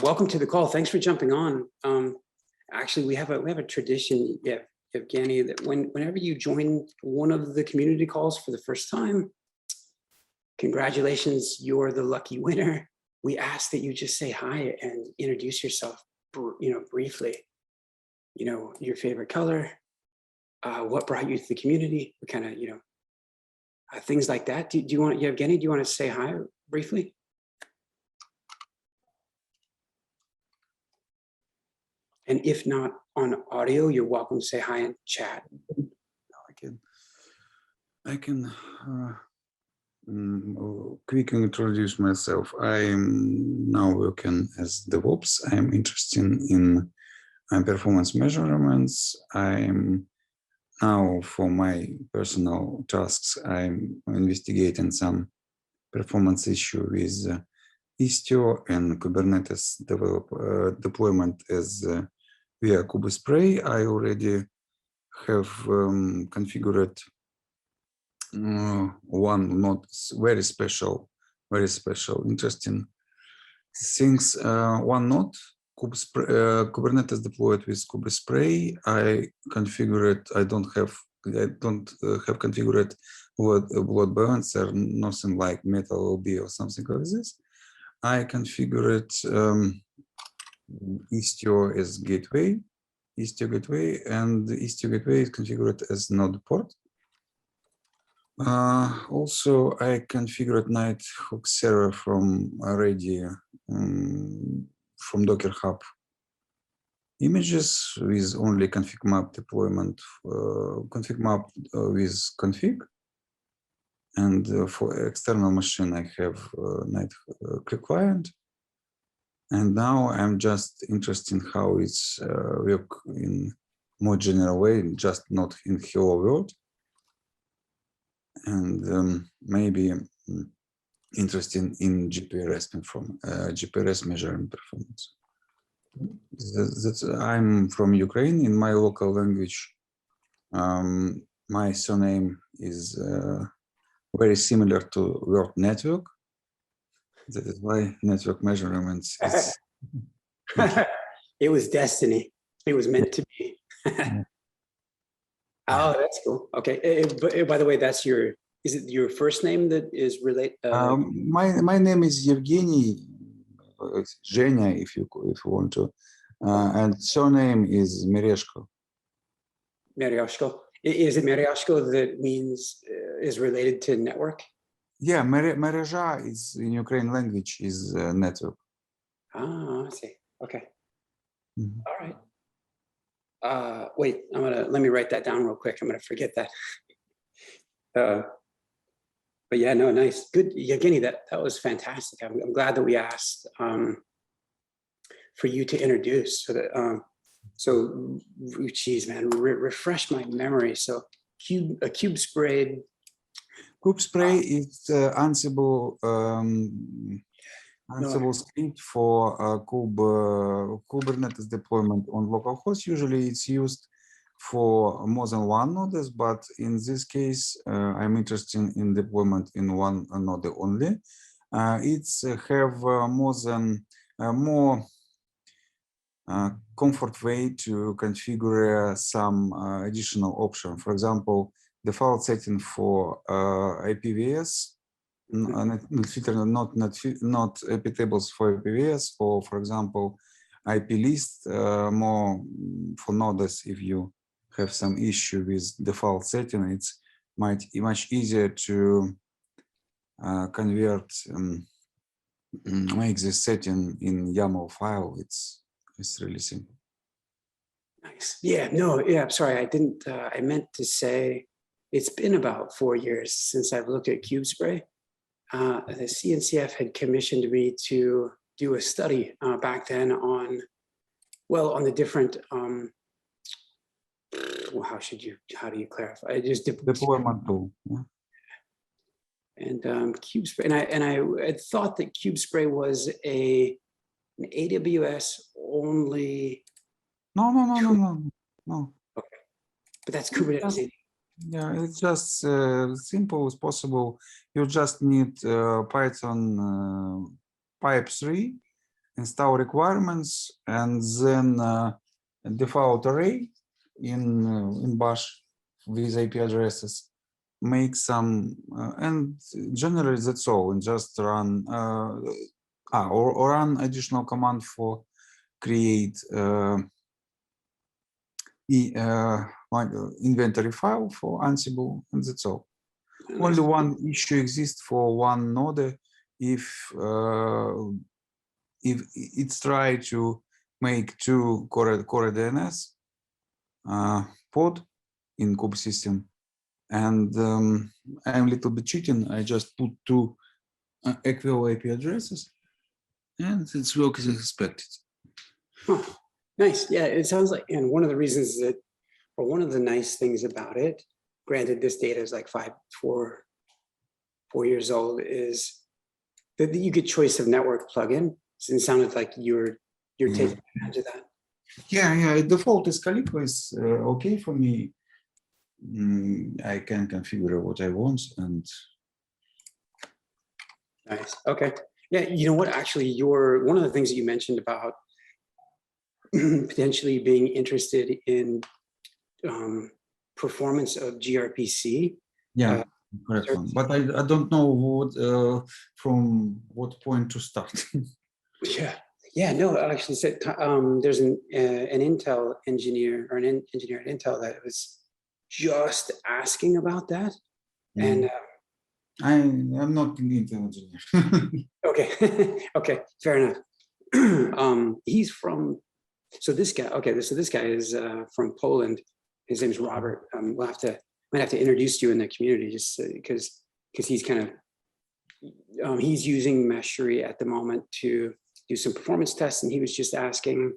Welcome to the call. Thanks for jumping on. Actually, we have a tradition, Evgeny, that whenever you join one of the community calls for the first time, congratulations, you're the lucky winner. We ask that you just say hi and introduce yourself, briefly. Your favorite color, what brought you to the community, what kind of, things like that. Do you want, Evgeny, do you want to say hi briefly? And if not on audio, you're welcome to say hi in chat. I can quickly introduce myself. I'm now working as DevOps. I'm interested in performance measurements. I'm now, for my personal tasks, I'm investigating some performance issue with Istio and Kubernetes deployment as via kubespray. I already have configured one not very special, interesting things. One node, Kubernetes deployed with kubespray. I configured. I don't have configured load balancer, nothing like Metal OB or something like this. I configured Istio as gateway, and the Istio gateway is configured as node port. Also, I configured Nighthawk server from already from Docker Hub images with only config map deployment, config map with config. And for external machine, I have Nighthawk client. And now I'm just interested in how it's work in more general way, just not in hello world. And maybe interested in GPRS GPRS measuring performance. I'm from Ukraine. In my local language, my surname is very similar to word network. That is why network measurements is It was destiny. It was meant to be. Oh, that's cool. Okay. But by the way, is it your first name that is related? My name is Evgeny, Zhenya, if you want to, and surname is Mereshko. Mereshko. Is it Mereshko that means is related to network? Yeah, Mereja is in Ukrainian language is network. Ah, I see. Okay. Mm-hmm. All right. Wait, let me write that down real quick. I'm gonna forget that. But yeah, no, nice, good, Evgeny. That was fantastic. I'm glad that we asked for you to introduce. So that geez, man, refresh my memory. So kubespray. Kubespray is Ansible script for Kubernetes deployment on localhost. Usually it's used for more than one nodes, but in this case, I'm interested in deployment in one node only. It's have more comfort way to configure some additional option. For example, default setting for IPVS, not IP tables for IPVS, or for example, IP list more for nodes. If you have some issue with default setting, it's much easier to convert, make this setting in YAML file. It's really simple. Nice. Yeah. No. Yeah. Sorry, I didn't. I meant to say it's been about 4 years since I've looked at kubespray. The CNCF had commissioned me to do a study back then on the different. Well, how do you clarify? Just deployment tool. Yeah. And kubespray, and I had thought that kubespray was an AWS only. No. Okay, but that's Kubernetes. Yeah, it's just simple as possible. You just need Python pipe 3 install requirements, and then default array in Bash with IP addresses. Make some and generally that's all, and just run or run additional command for create inventory file for Ansible, and that's all. Only one issue exists for one node if it's try to make two core DNS pod in kube system, and I'm a little bit cheating. I just put two equal IP addresses, and it's works as expected. Huh. Nice. Yeah, it sounds like, and one of the reasons that, or one of the nice things about it, granted this data is like 4 years old, is that you get choice of network plugin. So it sounded like you're taking advantage of that. Yeah. Default is Calico is okay for me. I can configure what I want, and nice. Okay. Yeah. You know what? Actually, one of the things that you mentioned about potentially being interested in performance of gRPC. Yeah, correct one. But I don't know what from what point to start. Yeah. No, actually, said there's an Intel engineer or an engineer at Intel that was just asking about that, and I'm not an Intel engineer. Okay, fair enough. He's from. So this guy, so this guy is from Poland. His name's Robert. Might have to introduce you in the community, just because he's kind of he's using Meshery at the moment to do some performance tests, and he was just asking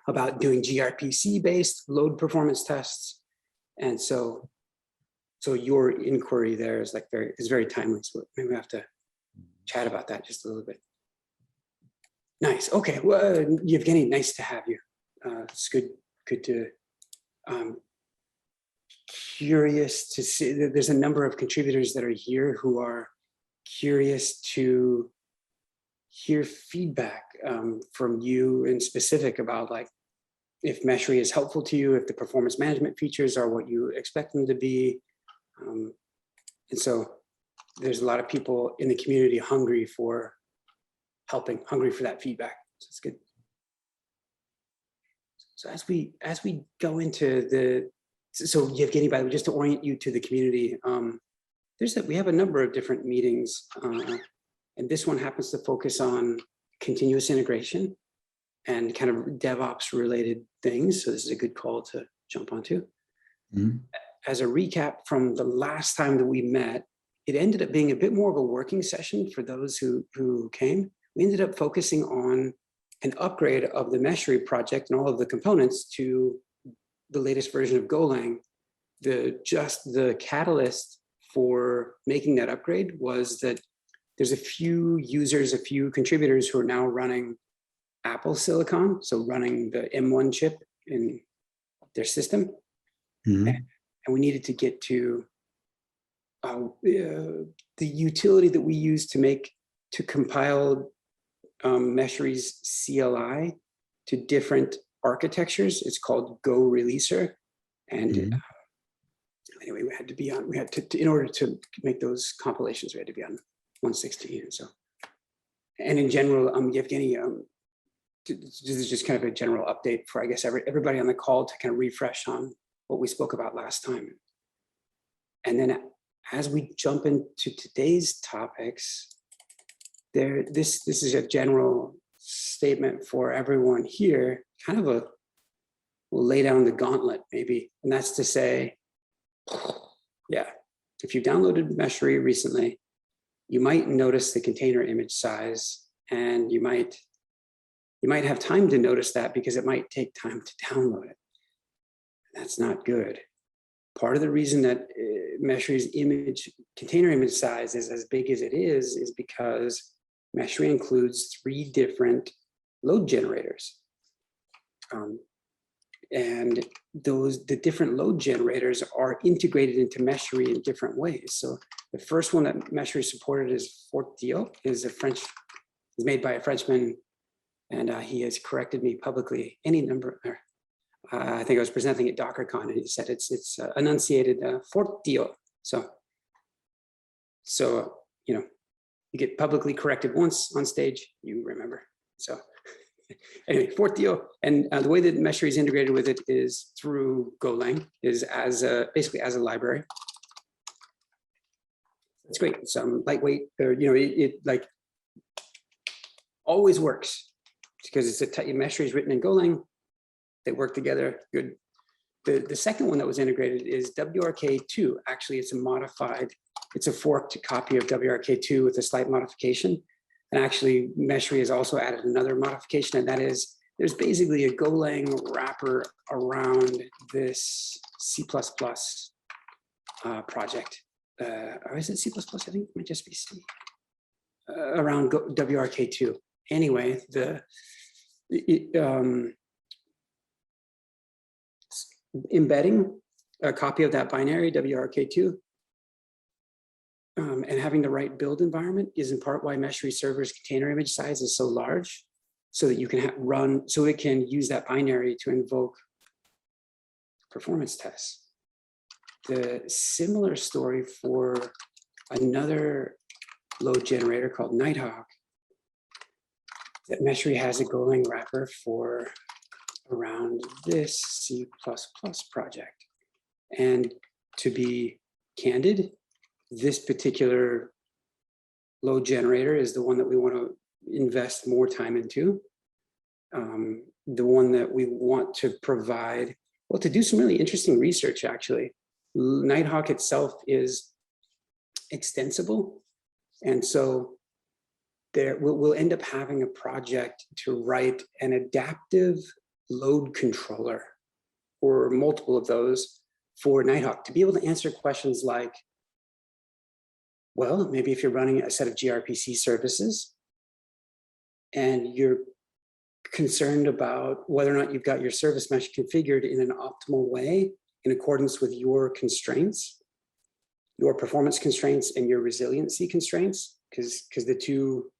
about doing gRPC based load performance tests, and so your inquiry there is like very timely. So maybe we have to chat about that just a little bit. Nice. Okay. Well, Yevgeny, nice to have you. It's good to. Curious to see that there's a number of contributors that are here who are curious to hear feedback from you in specific about like if Meshery is helpful to you, if the performance management features are what you expect them to be. And so there's a lot of people in the community hungry for that feedback. So it's good. So as we go into so Yevgeny, by the way, just to orient you to the community, we have a number of different meetings, and this one happens to focus on continuous integration and kind of DevOps related things. So this is a good call to jump onto. As a recap from the last time that we met, it ended up being a bit more of a working session for those who came. We ended up focusing on an upgrade of the Meshery project and all of the components to the latest version of Golang. The catalyst for making that upgrade was that there's a few contributors who are now running Apple Silicon, so running the M1 chip in their system. And we needed to get to the utility that we use to compile Meshery's CLI to different architectures. It's called Go Releaser. And anyway, in order to make those compilations, we had to be on 116. And in general, Yevgeny, this is just kind of a general update for, I guess, everybody on the call to kind of refresh on what we spoke about last time. And then as we jump into today's topics, this is a general statement for everyone here, kind of we'll lay down the gauntlet maybe. And that's to say, yeah, if you downloaded Meshery recently, you might notice the container image size, and you might have time to notice that because it might take time to download it. That's not good. Part of the reason that Meshery's container image size is as big as it is because Meshery includes 3 different load generators. And the different load generators are integrated into Meshery in different ways. So the first one that Meshery supported is Fortio, is made by a Frenchman And he has corrected me publicly any number. I think I was presenting at DockerCon, and he said it's enunciated fortio. So you know, you get publicly corrected once on stage, you remember. So anyway, fortio, and the way that Meshery is integrated with it is through Golang, is as basically as a library. It's great. It's lightweight. You know, it like always works because it's Meshery is written in Golang. They work together. Good. The second one that was integrated is WRK2. Actually, it's a modified. It's a forked copy of WRK2 with a slight modification. And actually, Meshery has also added another modification, and that is there's basically a Golang wrapper around this C++ project. Or is it C++? I think it might just be C. Around WRK2. Anyway, embedding a copy of that binary, WRK2, and having the right build environment is in part why Meshery server's container image size is so large, so that you can run, so it can use that binary to invoke performance tests. The similar story for another load generator called Nighthawk, that Meshery has a Golang wrapper for around this C++ project. And to be candid, this particular load generator is the one that we want to invest more time into. The one that we want to provide, well, to do some really interesting research, actually. Nighthawk itself is extensible. And so we'll end up having a project to write an adaptive load controller, or multiple of those, for Nighthawk to be able to answer questions like, well, maybe if you're running a set of gRPC services and you're concerned about whether or not you've got your service mesh configured in an optimal way in accordance with your constraints, your performance constraints and your resiliency constraints, because the two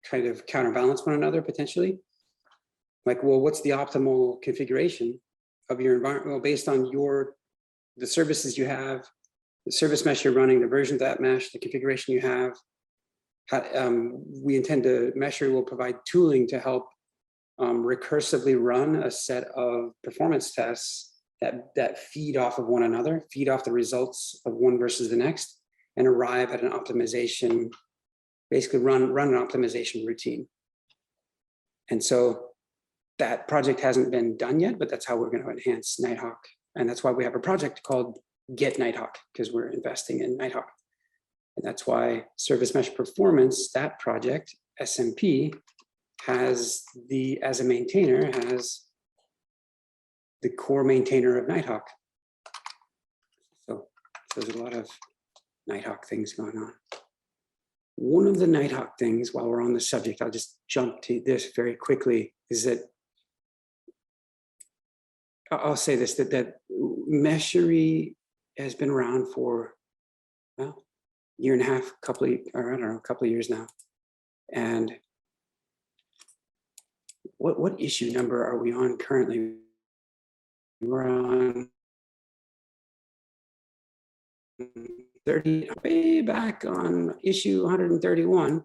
kind of counterbalance one another potentially. Like, well, what's the optimal configuration of your environment? Well, based on the services you have, the service mesh you're running, the version of that mesh, the configuration you have, we intend to, Meshery will provide tooling to help recursively run a set of performance tests that feed off of one another, feed off the results of one versus the next, and arrive at an optimization, basically run an optimization routine. And so that project hasn't been done yet, but that's how we're going to enhance Nighthawk. And that's why we have a project called Get Nighthawk, because we're investing in Nighthawk. And that's why Service Mesh Performance, that project, SMP, has as a maintainer, has the core maintainer of Nighthawk. So there's a lot of Nighthawk things going on. One of the Nighthawk things, while we're on the subject, I'll just jump to this very quickly, is that I'll say this, that Meshery has been around for, well, year and a half, a couple of years now. And what issue number are we on currently? We're on 30, way back on issue 131.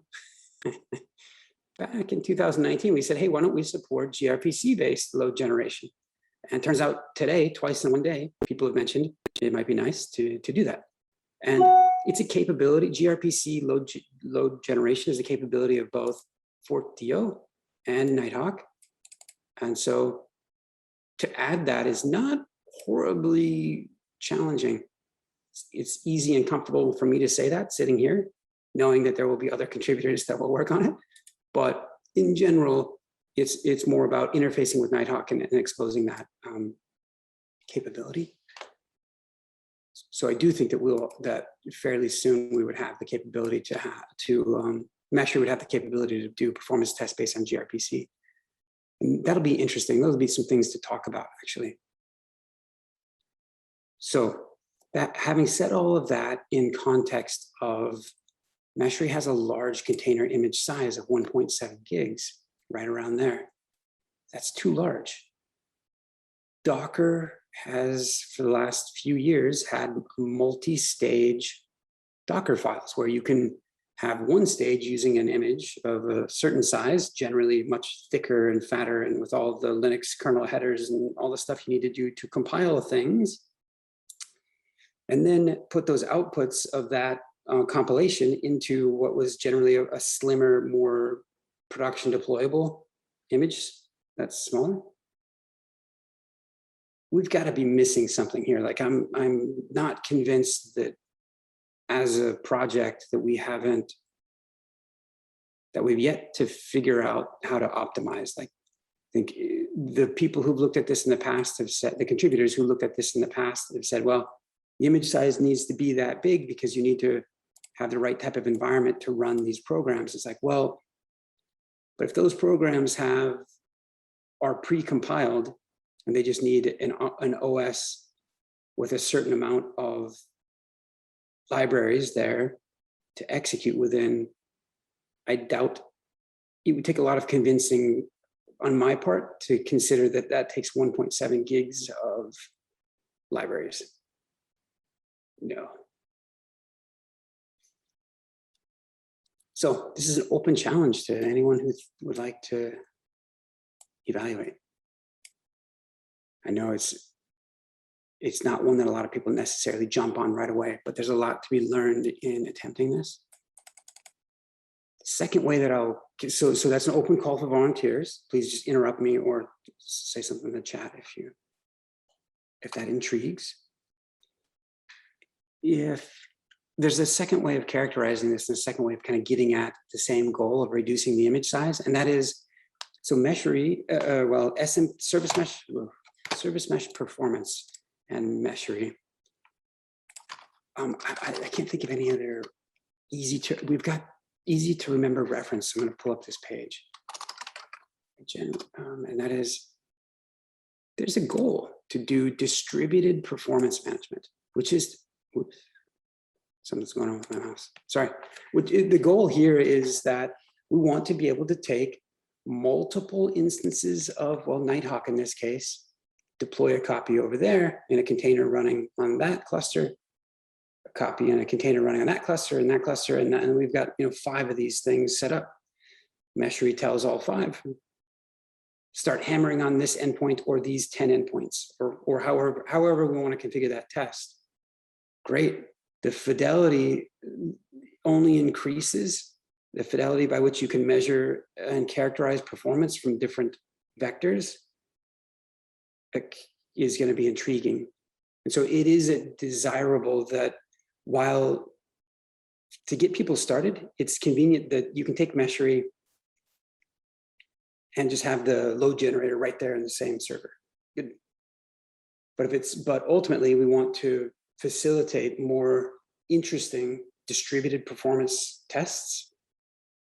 Back in 2019, we said, hey, why don't we support gRPC-based load generation? And it turns out today, twice in one day, people have mentioned it might be nice to do that. And it's a capability, gRPC load generation is a capability of both Fortio and Nighthawk. And so to add that is not horribly challenging. It's easy and comfortable for me to say that sitting here, knowing that there will be other contributors that will work on it. But in general, it's more about interfacing with Nighthawk and exposing that capability. So I do think that fairly soon we would have the capability Meshery would have the capability to do performance tests based on gRPC. And that'll be interesting. Those will be some things to talk about, actually. So having said all of that in context of Meshery has a large container image size of 1.7 gigs, right around there. that's too large. Docker has, for the last few years, had multi-stage Docker files where you can have one stage using an image of a certain size, generally much thicker and fatter, and with all the Linux kernel headers and all the stuff you need to do to compile things, and then put those outputs of that compilation into what was generally a slimmer, more production deployable image that's smaller. We've got to be missing something here. Like I'm not convinced that as a project that we've yet to figure out how to optimize. Like, I think the people who've looked at this in the past have said, the contributors who looked at this in the past have said, well, the image size needs to be that big because you need to have the right type of environment to run these programs. It's like, well, but if those programs are pre-compiled and they just need an OS with a certain amount of libraries there to execute within, I doubt it would take a lot of convincing on my part to consider that that takes 1.7 gigs of libraries. No. So this is an open challenge to anyone who would like to evaluate. I know it's not one that a lot of people necessarily jump on right away, but there's a lot to be learned in attempting this. Second way that so that's an open call for volunteers. Please just interrupt me or say something in the chat if that intrigues. If there's a second way of characterizing this, and a second way of kind of getting at the same goal of reducing the image size, and that is, so Meshery, service mesh performance and Meshery. I can't think of any other we've got easy to remember reference. I'm going to pull up this page. And that is, there's a goal to do distributed performance management, which is, oops, something's going on with my mouse. Sorry. The goal here is that we want to be able to take multiple instances of, well, Nighthawk in this case, deploy a copy over there in a container running on that cluster, a copy in a container running on that cluster, and we've got 5 of these things set up. Meshery tells all 5, start hammering on this endpoint or these 10 endpoints, or however we want to configure that test. Great. The fidelity only increases, the fidelity by which you can measure and characterize performance from different vectors is going to be intriguing. And so it is desirable that while to get people started, it's convenient that you can take Meshery and just have the load generator right there in the same server. Good. But ultimately we want to facilitate more interesting distributed performance tests.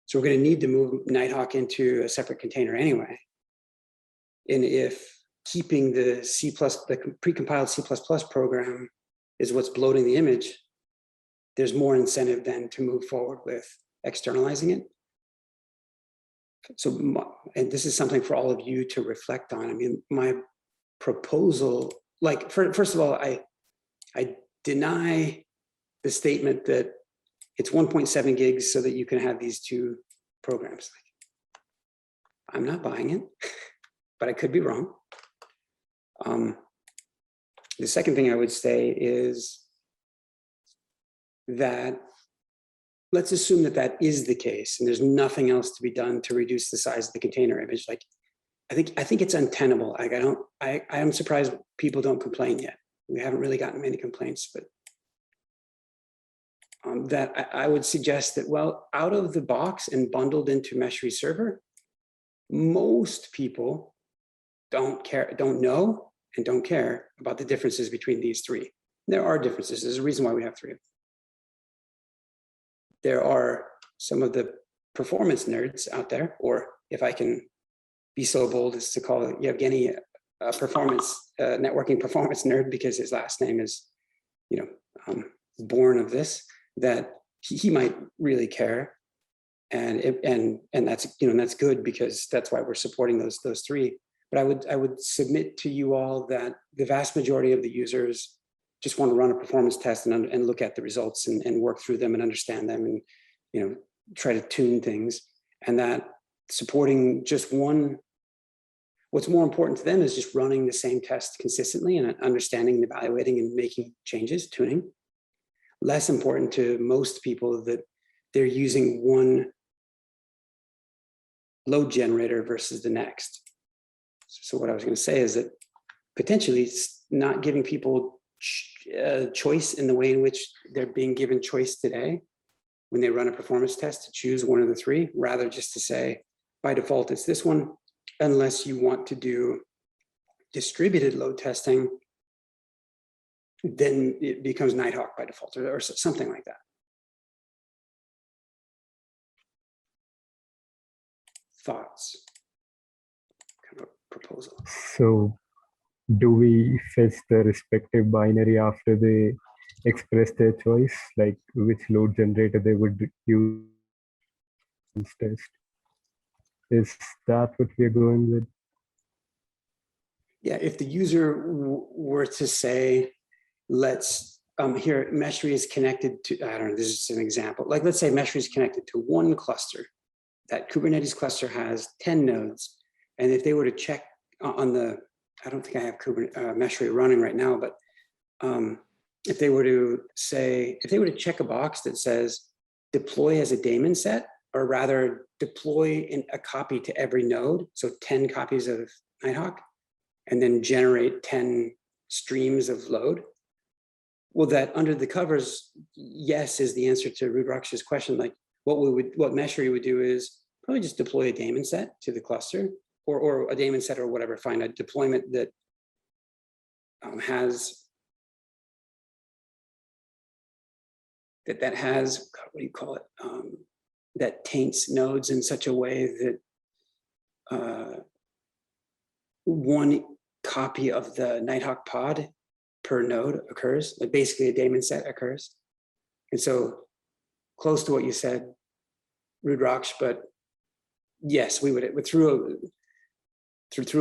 So we're going to need to move Nighthawk into a separate container anyway. And if keeping the precompiled C++ program is what's bloating the image, there's more incentive then to move forward with externalizing it. So, and this is something for all of you to reflect on. I mean, my proposal, like, first of all, I deny the statement that it's 1.7 gigs so that you can have these 2 programs. I'm not buying it, but I could be wrong. The second thing I would say is that let's assume that is the case and there's nothing else to be done to reduce the size of the container image. Like, I think it's untenable. Like, I am surprised people don't complain yet. We haven't really gotten many complaints, but that I would suggest that, well, out of the box and bundled into Meshery server, most people don't know and don't care about the differences between these 3. There are differences. There's a reason why we have 3 of them. There are some of the performance nerds out there, or if I can be so bold as to call Yevgeny a networking performance nerd, because his last name is, born of this, that he might really care, and that's that's good, because that's why we're supporting those 3. But I would submit to you all that the vast majority of the users just want to run a performance test and look at the results and work through them and understand them and, you know, try to tune things. And that supporting just one, what's more important to them is just running the same test consistently and understanding, evaluating, and making changes, tuning. Less important to most people that they're using one load generator versus the next. So what I was going to say is that potentially it's not giving people choice in the way in which they're being given choice today when they run a performance test to choose one of the three, rather just to say, by default, it's this one, unless you want to do distributed load testing, then it becomes Nighthawk by default or something like that. Thoughts? Kind of a proposal. So do we fetch the respective binary after they express their choice, like which load generator they would use test? Is that what we're going with? Yeah, if the user were to say, let's, here, Meshery is connected to, I don't know, this is an example. Like, let's say Meshery is connected to one cluster. That Kubernetes cluster has 10 nodes. And if they were to check on the, I don't think I have Meshery running right now, but if they were to say, if they were to check a box that says deploy as a daemon set, or rather deploy in a copy to every node, so 10 copies of Nighthawk, and then generate 10 streams of load. Well, that under the covers, yes, is the answer to Rudraksh's question. Like what Meshery would do is probably just deploy a daemon set to the cluster, or a daemon set or whatever, find a deployment that has, that has, God, what do you call it? That taints nodes in such a way that one copy of the Nighthawk pod per node occurs, like basically a daemon set occurs. And so close to what you said, Rudraksh, but yes, we would through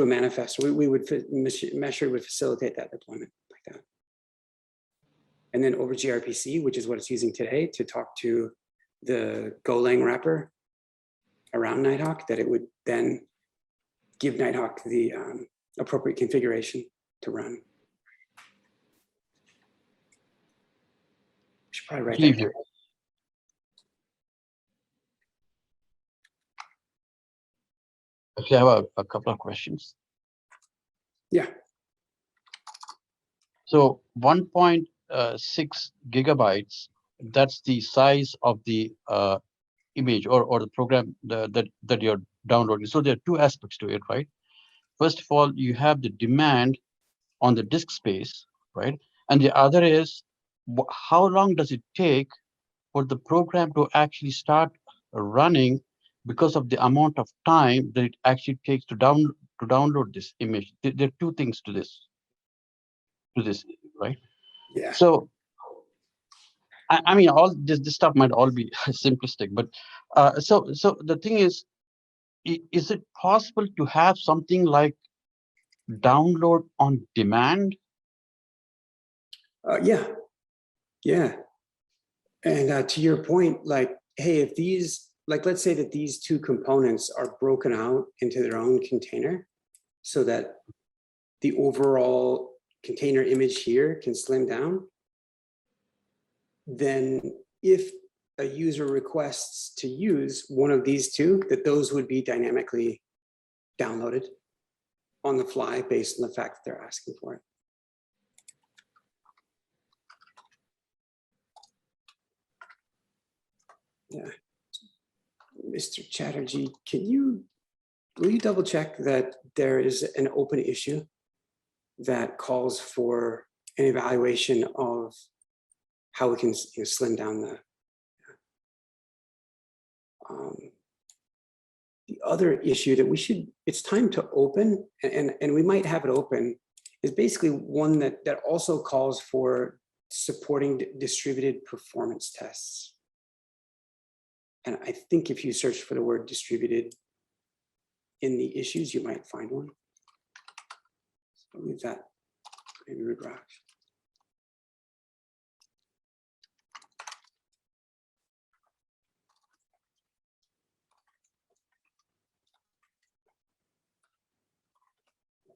a manifest, we would, Meshery would facilitate that deployment like that. And then over gRPC, which is what it's using today to talk to the Golang wrapper around Nighthawk, that it would then give Nighthawk the appropriate configuration to run. We should probably write that down. Actually, I have a couple of questions. Yeah. So 1.6 gigabytes, that's the size of the image or the program that you're downloading. So there are two aspects to it, right? First of all, you have the demand on the disk space, right? And the other is how long does it take for the program to actually start running because of the amount of time that it actually takes to download this image. There are two things to this, right? Yeah. So, I mean, all this stuff might all be simplistic, but so the thing is it possible to have something like download on demand? Yeah. And to your point, like, hey, if these, like, let's say that these two components are broken out into their own container so that the overall container image here can slim down, then if a user requests to use one of these two, that those would be dynamically downloaded on the fly based on the fact that they're asking for it. Yeah. Mr. Chatterjee, will you double check that there is an open issue that calls for an evaluation of how we can slim down the other issue that it's time to open, and we might have it open, is basically one that also calls for supporting distributed performance tests. And I think if you search for the word distributed in the issues, you might find one. I'll leave that. Maybe Rudraj.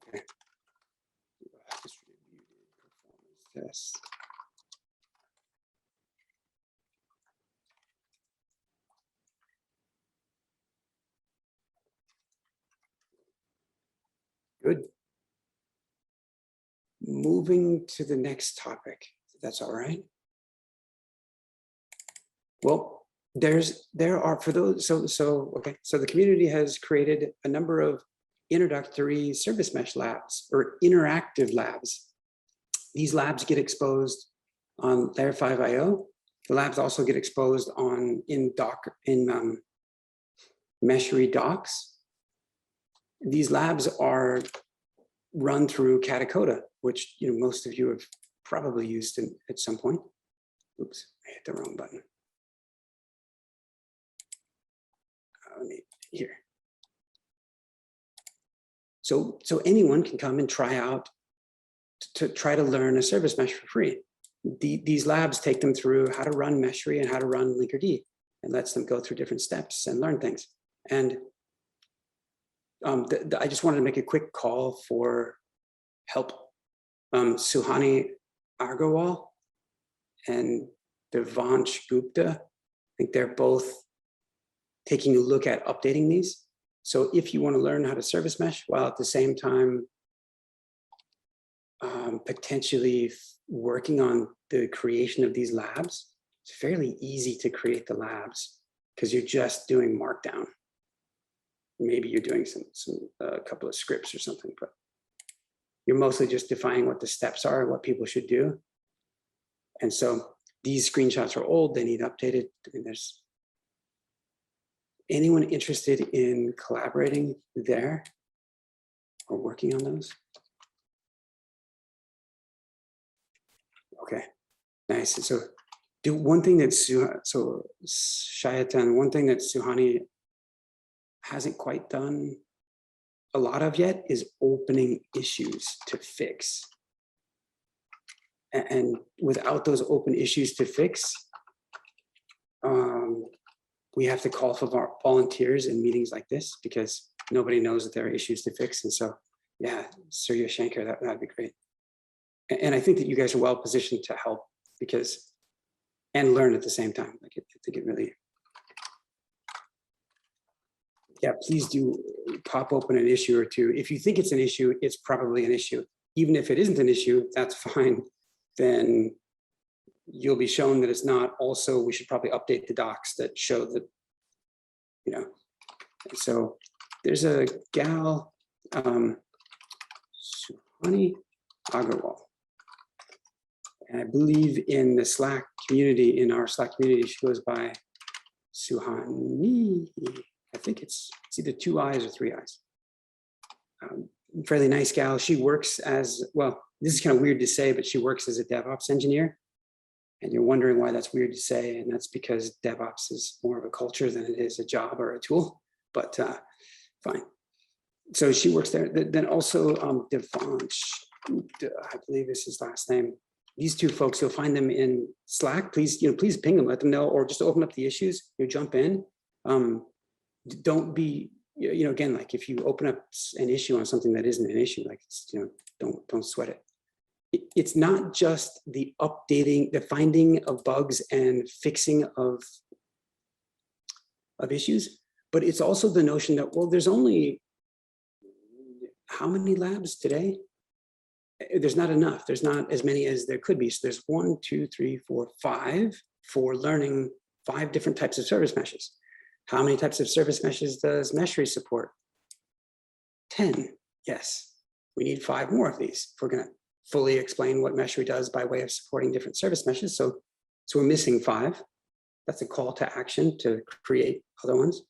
Okay. Distributed performance test. Good. Moving to the next topic, if that's all right. Well, there are for those, okay, so the community has created a number of introductory service mesh labs or interactive labs. These labs get exposed on Layer 5 IO. The labs also get exposed in Meshery docs. These labs are run through lee-calcote, which most of you have probably used at some point. Oops, I hit the wrong button. Let me here. So anyone can come and try out to try to learn a service mesh for free. These labs take them through how to run Meshery and how to run Linkerd, and lets them go through different steps and learn things. And I just wanted to make a quick call for help. Suhani Agarwal and Devansh Gupta, I think they're both taking a look at updating these. So if you want to learn how to service mesh while at the same time potentially working on the creation of these labs, it's fairly easy to create the labs because you're just doing Markdown. Maybe you're doing a couple of scripts or something, but you're mostly just defining what the steps are, what people should do. And so these screenshots are old, they need updated. I mean, there's anyone interested in collaborating there or working on those? Okay, nice. So do one thing that Shayatan, one thing that Suhani hasn't quite done a lot of yet is opening issues to fix. And without those open issues to fix, we have to call for our volunteers in meetings like this because nobody knows that there are issues to fix. And so, yeah, Surya Shankar, that'd be great. And I think that you guys are well positioned to help and learn at the same time. Like I think it really, yeah, please do pop open an issue or two. If you think it's an issue, it's probably an issue. Even if it isn't an issue, that's fine. Then you'll be shown that it's not. Also, we should probably update the docs that show that, so there's a gal, Suhani Agarwal. And I believe in the Slack community, in our Slack community, she goes by Suhani. I think it's either 2 eyes or 3 eyes. Fairly nice gal. She works as, well, this is kind of weird to say, but she works as a DevOps engineer. And you're wondering why that's weird to say. And that's because DevOps is more of a culture than it is a job or a tool, but fine. So she works there. Then also Devansh, I believe is his last name. These two folks, you'll find them in Slack. Please, please ping them, let them know, or just open up the issues. Jump in. Don't be, again, like if you open up an issue on something that isn't an issue, like it's, don't sweat it. It's not just the updating, the finding of bugs and fixing of issues, but it's also the notion that, well, there's only how many labs today? There's not enough. There's not as many as there could be. So there's 1, 2, 3, 4, 5 for learning 5 different types of service meshes. How many types of service meshes does Meshery support? 10. Yes, we need 5 more of these if we're going to fully explain what Meshery does by way of supporting different service meshes. So we're missing 5. That's a call to action to create other ones.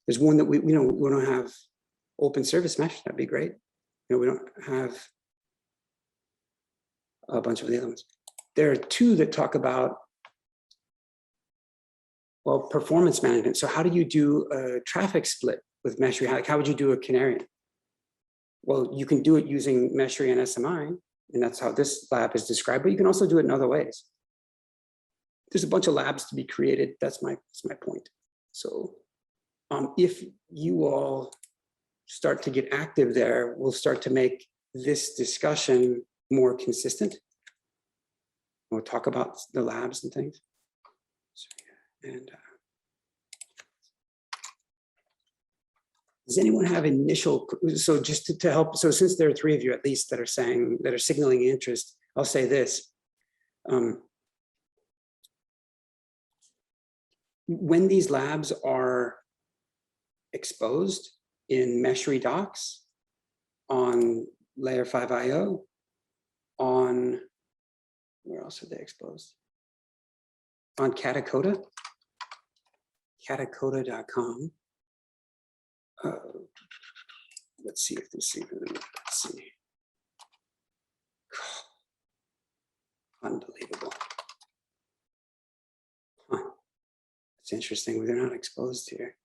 There's one that we don't have open service mesh. That'd be great. We don't have a bunch of the other ones. There are 2 that talk about, well, performance management. So how do you do a traffic split with Meshery? How would you do a canary? Well, you can do it using Meshery and SMI, and that's how this lab is described, but you can also do it in other ways. There's a bunch of labs to be created. That's my point. So if you all start to get active there, we'll start to make this discussion more consistent. We'll talk about the labs and things. And does anyone have initial, so just to help, so since there are 3 of you at least that are saying, that are signaling interest, I'll say this. When these labs are exposed in Meshery docs, on layer 5 IO, on, where else are they exposed? On Catacota, catacota.com. Let's see if this even, let's see. Unbelievable. Huh. It's interesting, they're not exposed here.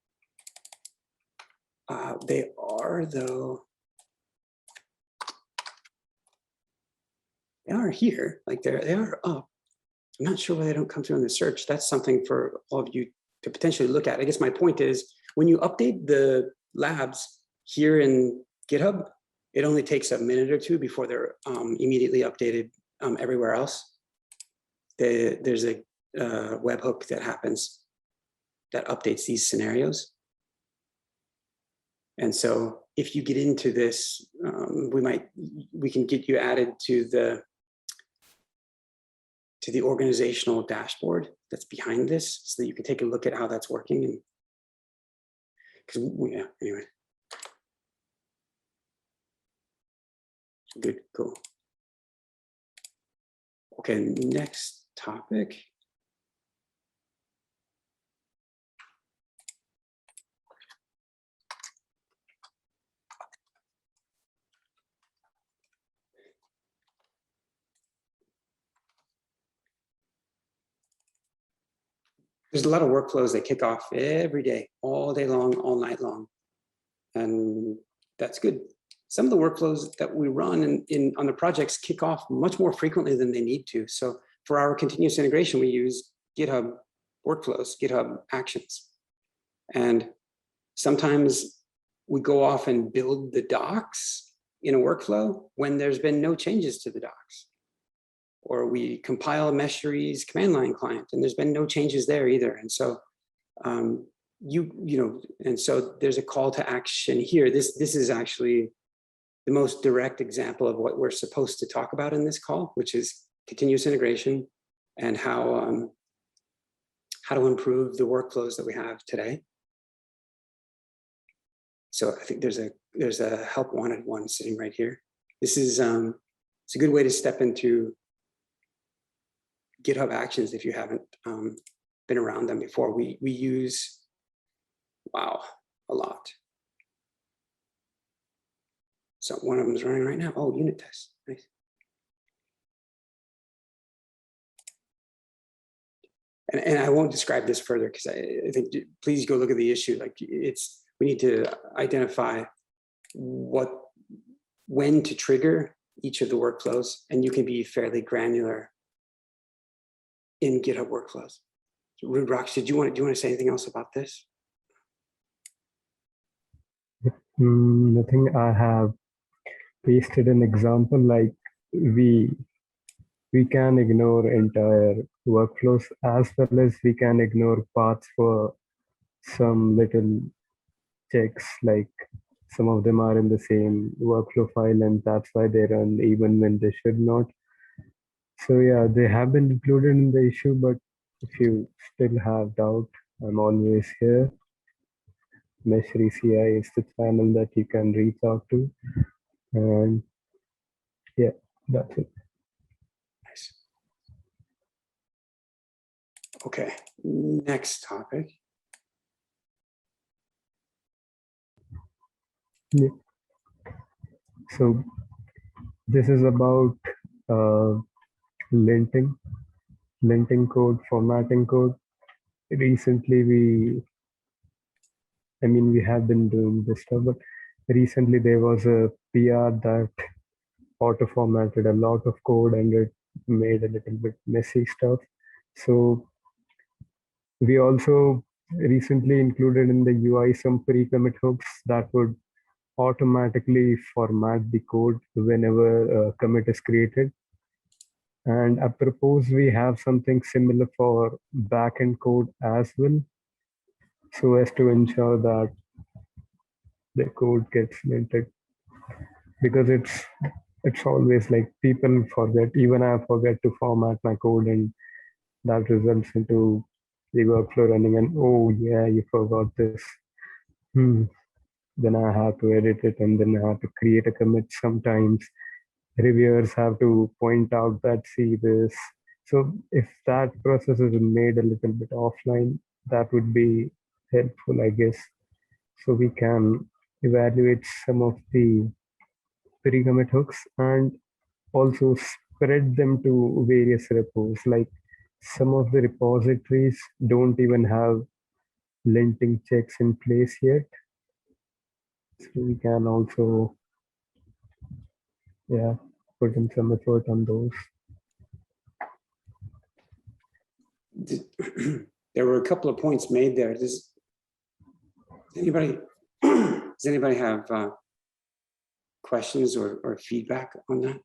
They are though. They are here, like they are up. I'm not sure why they don't come through in the search. That's something for all of you to potentially look at. I guess my point is, when you update the labs here in GitHub, it only takes a minute or 2 before they're immediately updated everywhere else. There's a webhook that happens that updates these scenarios. And so if you get into this, we can get you added to the organizational dashboard that's behind this, so that you can take a look at how that's working. And because yeah, anyway. Good, cool. Okay, next topic. There's a lot of workflows that kick off every day, all day long, all night long. And that's good. Some of the workflows that we run on the projects kick off much more frequently than they need to. So for our continuous integration, we use GitHub workflows, GitHub actions. And sometimes we go off and build the docs in a workflow when there's been no changes to the docs. Or we compile Meshery's command line client and there's been no changes there either. And so and so there's a call to action here. This is actually the most direct example of what we're supposed to talk about in this call, which is continuous integration and how to improve the workflows that we have today. So I think there's a help wanted one sitting right here. This is it's a good way to step into GitHub Actions if you haven't been around them before. We use, wow, a lot. So one of them is running right now. Oh, unit test, nice. And I won't describe this further because I think, please go look at the issue. Like we need to identify when to trigger each of the workflows, and you can be fairly granular in GitHub workflows. So Rudraksh, do you want to say anything else about this? Nothing. I have pasted an example, like we can ignore entire workflows as well as we can ignore paths for some little checks, like some of them are in the same workflow file and that's why they run even when they should not. So yeah, they have been included in the issue, but if you still have doubt, I'm always here. Meshery CI is the channel that you can reach out to. And yeah, that's it. Nice. Okay, next topic. Yeah. So this is about linting code, formatting code. Recently, we have been doing this stuff, but recently there was a PR that auto formatted a lot of code and it made a little bit messy stuff. So we also recently included in the UI some pre-commit hooks that would automatically format the code whenever a commit is created. And I propose we have something similar for backend code as well, so as to ensure that the code gets minted, because it's always like people forget, even I forget to format my code, and that results into the workflow running and oh yeah, you forgot this. Then I have to edit it and then I have to create a commit. Sometimes reviewers have to point out that see this. So if that process is made a little bit offline, that would be helpful, I guess. So we can evaluate some of the pre-commit hooks and also spread them to various repos. Like some of the repositories don't even have linting checks in place yet. So we can also, yeah, put in some effort on those. There were a couple of points made there. Does anybody have questions or feedback on that?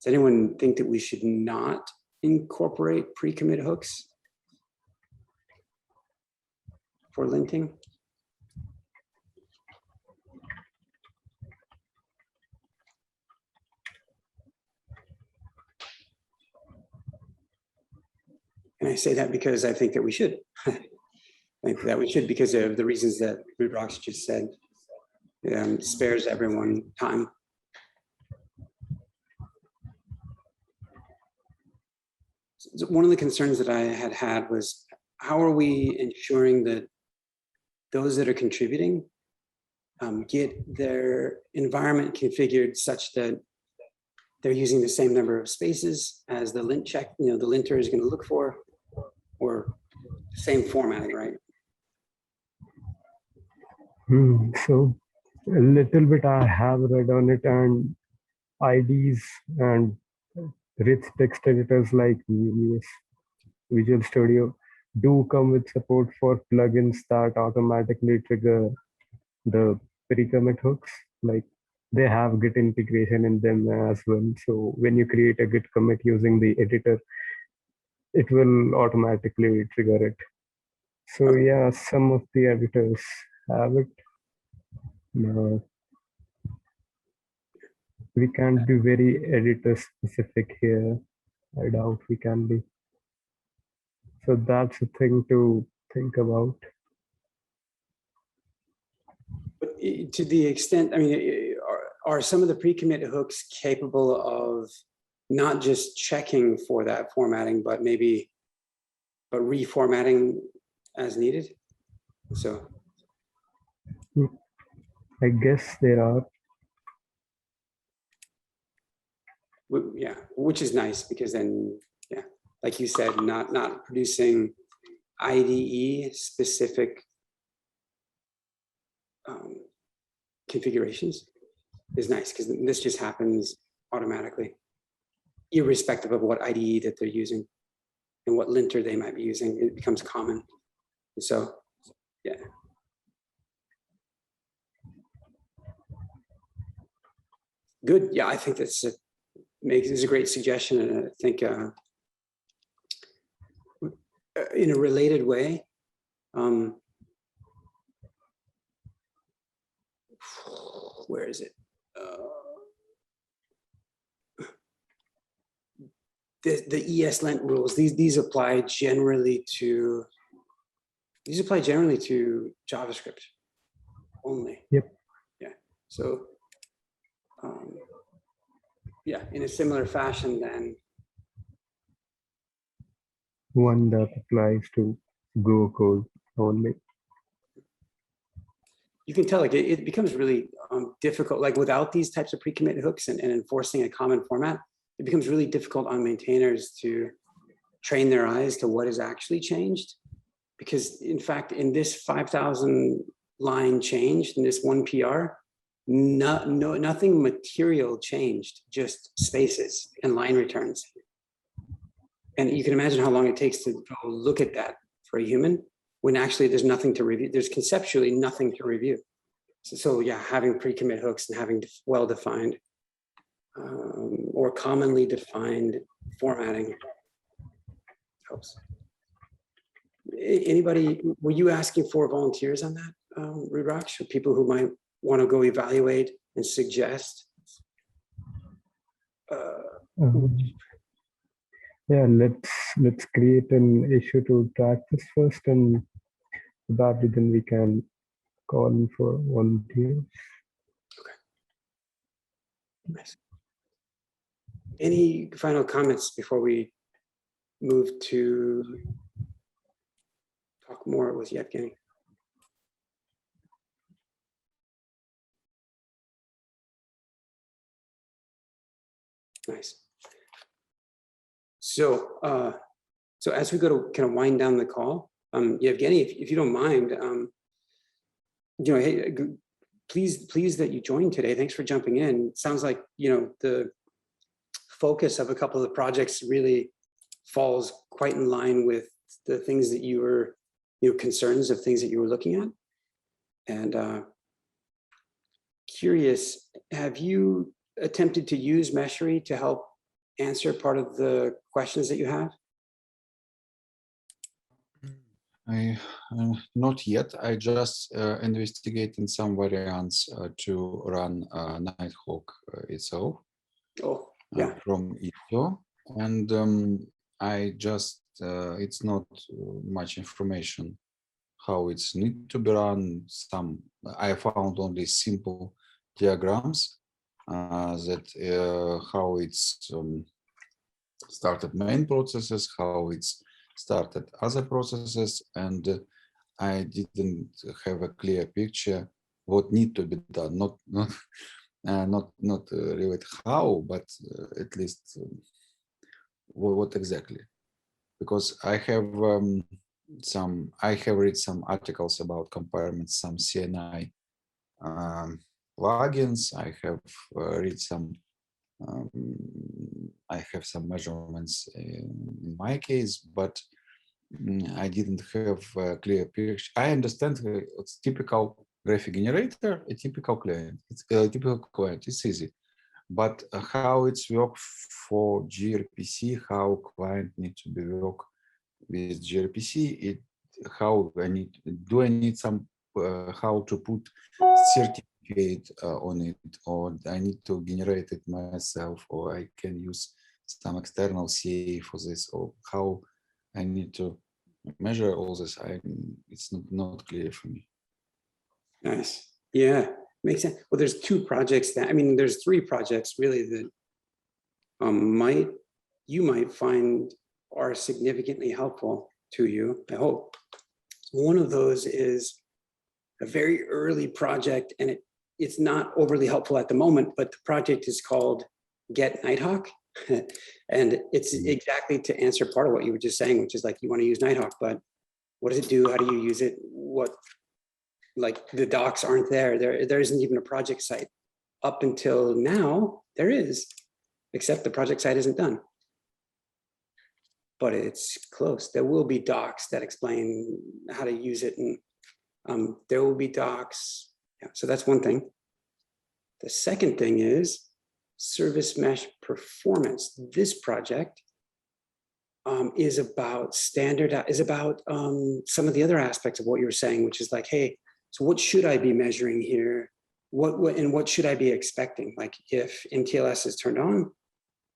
Does anyone think that we should not incorporate pre-commit hooks for linting? And I say that because I think that we should. I think that we should because of the reasons that Rudrox just said. Spares everyone time. So one of the concerns that I had was, how are we ensuring that those that are contributing get their environment configured such that they're using the same number of spaces as the lint check, the linter is going to look for, or same formatting, right? So a little bit I have read on it, and IDs and rich text editors like Visual Studio do come with support for plugins that automatically trigger the pre-commit hooks. Like they have Git integration in them as well. So when you create a Git commit using the editor, it will automatically trigger it. So yeah, some of the editors have it. We can't be very editor specific here. I doubt we can be. So that's a thing to think about. But to the extent, I mean, are some of the pre-commit hooks capable of not just checking for that formatting, but reformatting as needed? So I guess there are. Yeah, which is nice because then, yeah, like you said, not producing IDE specific configurations is nice, because this just happens automatically, irrespective of what IDE that they're using and what linter they might be using. It becomes common. And so, yeah. Good. Yeah, I think this is a great suggestion, and I think in a related way, where is it? The ESLint rules. These apply generally to JavaScript only. Yep. Yeah. So yeah, in a similar fashion then. One that applies to Go code only. You can tell, like, it becomes really difficult, like without these types of pre-commit hooks and enforcing a common format, it becomes really difficult on maintainers to train their eyes to what is actually changed. Because in fact, in this 5,000 line change, in this one PR, nothing material changed, just spaces and line returns. And you can imagine how long it takes to go look at that for a human when actually there's nothing to review. There's conceptually nothing to review. So yeah, having pre-commit hooks and having well-defined or commonly defined formatting helps. Anybody, were you asking for volunteers on that, Rudraksh, or people who might want to go evaluate and suggest? Yeah, let's create an issue to track this first, and probably then we can call for volunteers. Okay. Nice. Any final comments before we move to talk more with Yevgeny? Nice. So, so as we go to kind of wind down the call, Yevgeny, if you don't mind, you know, hey, pleased that you joined today. Thanks for jumping in. It sounds like, you know, the focus of a couple of the projects really falls quite in line with the things that you were, you know, concerns of things that you were looking at. And curious, have you attempted to use Meshery to help answer part of the questions that you have? Not yet. I just investigating some variants to run Nighthawk itself. Oh, yeah. From ISO, and I just it's not much information how it's need to be run. Some I found only simple diagrams that how it's started main processes, how it's started other processes, and I didn't have a clear picture what need to be done. Not really how, but at least what exactly. Because I have read some articles about compartments, some CNI plugins. I have read some. I have some measurements in my case, but I didn't have a clear picture. I understand it's typical graphic generator, a typical client. It's a typical client. It's easy, but how it's work for gRPC, how client need to be work with gRPC, how I need some how to put certificate on it, or I need to generate it myself, or I can use some external CA for this, or how I need to measure all this. It's not clear for me. Nice. Yeah, makes sense. Well, there's two projects that, I mean, there's three projects really that you might find are significantly helpful to you, I hope. One of those is a very early project, and it's not overly helpful at the moment, but the project is called Get Nighthawk. And it's exactly to answer part of what you were just saying, which is like, you want to use Nighthawk, but what does it do? How do you use it? What, like the docs aren't there. There isn't even a project site. Up until now, there is, except the project site isn't done. But it's close. There will be docs that explain how to use it, and there will be docs. Yeah, so that's one thing. The second thing is service mesh performance. This project is about some of the other aspects of what you were saying, which is like, hey, so what should I be measuring here? What should I be expecting? Like if MTLS is turned on,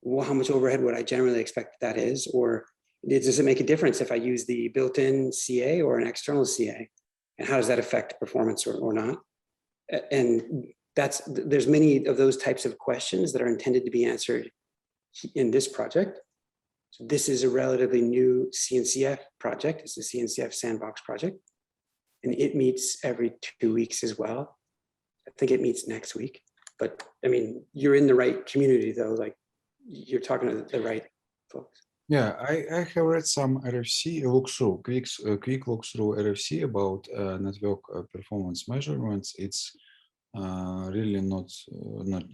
well, how much overhead would I generally expect that is? Or does it make a difference if I use the built-in CA or an external CA? And how does that affect performance or not? And there's many of those types of questions that are intended to be answered in this project. So this is a relatively new CNCF project. It's a CNCF sandbox project. And it meets every 2 weeks as well. I think it meets next week. But I mean, you're in the right community though, like you're talking to the right folks. Yeah, I have read some RFC look-through, quick look-through RFC about network performance measurements. It's really not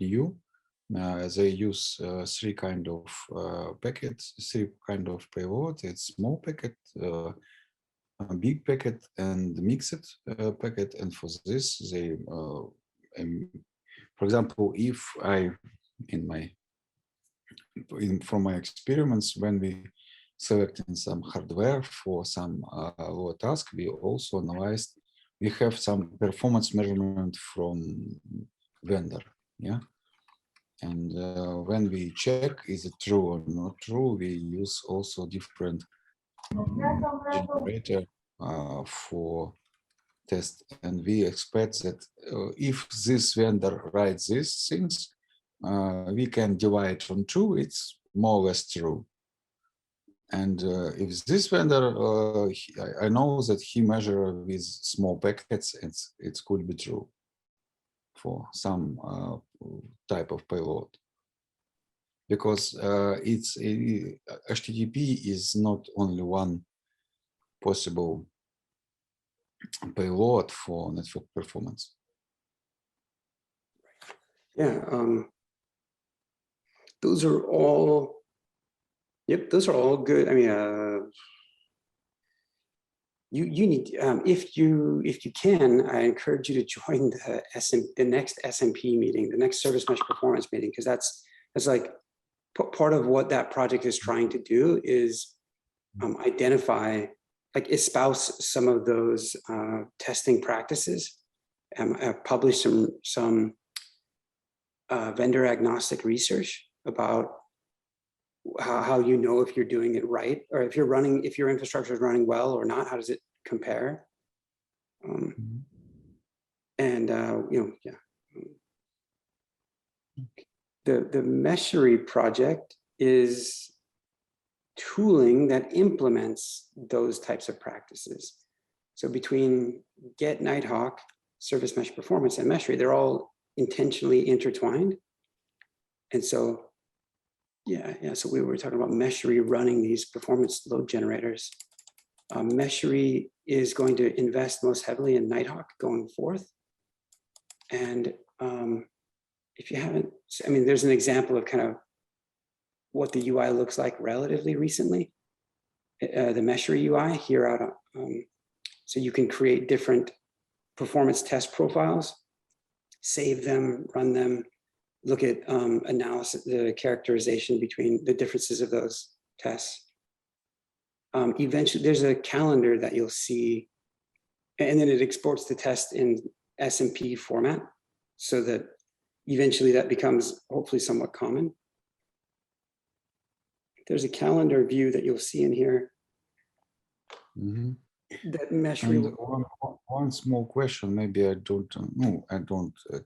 new. They use three kind of packets, three kind of payload. It's small packet, a big packet, and mixed packet. And for this, they, for example, if I, from my experiments, when we selecting some hardware for some task, we also analyzed. We have some performance measurement from vendor, yeah. And when we check is it true or not true, we use also different generator for test, and we expect that if this vendor writes these things, we can divide from two. It's more or less true. And if this vendor, I know that he measure with small packets, it could be true for some type of payload, because HTTP is not only one possible payload for network performance. Yeah, those are all. Yep, those are all good. I mean, you need if you can, I encourage you to join the next SMP meeting, the next service mesh performance meeting, because that's like part of what that project is trying to do is identify, like espouse some of those testing practices, publish some vendor agnostic research about how you know if you're doing it right, or if your infrastructure is running well or not. How does it compare? And yeah. The Meshery project is tooling that implements those types of practices. So between Get, Nighthawk, Service Mesh Performance, and Meshery, they're all intentionally intertwined. And so, yeah. So we were talking about Meshery running these performance load generators. Meshery is going to invest most heavily in Nighthawk going forth. And if you haven't, I mean, there's an example of kind of what the UI looks like relatively recently. The Meshery UI here out on, so you can create different performance test profiles, save them, run them, look at analysis, the characterization between the differences of those tests. Eventually, there's a calendar that you'll see, and then it exports the test in SMP format, so that eventually that becomes hopefully somewhat common. There's a calendar view that you'll see in here. That Meshery. And one small question, maybe I don't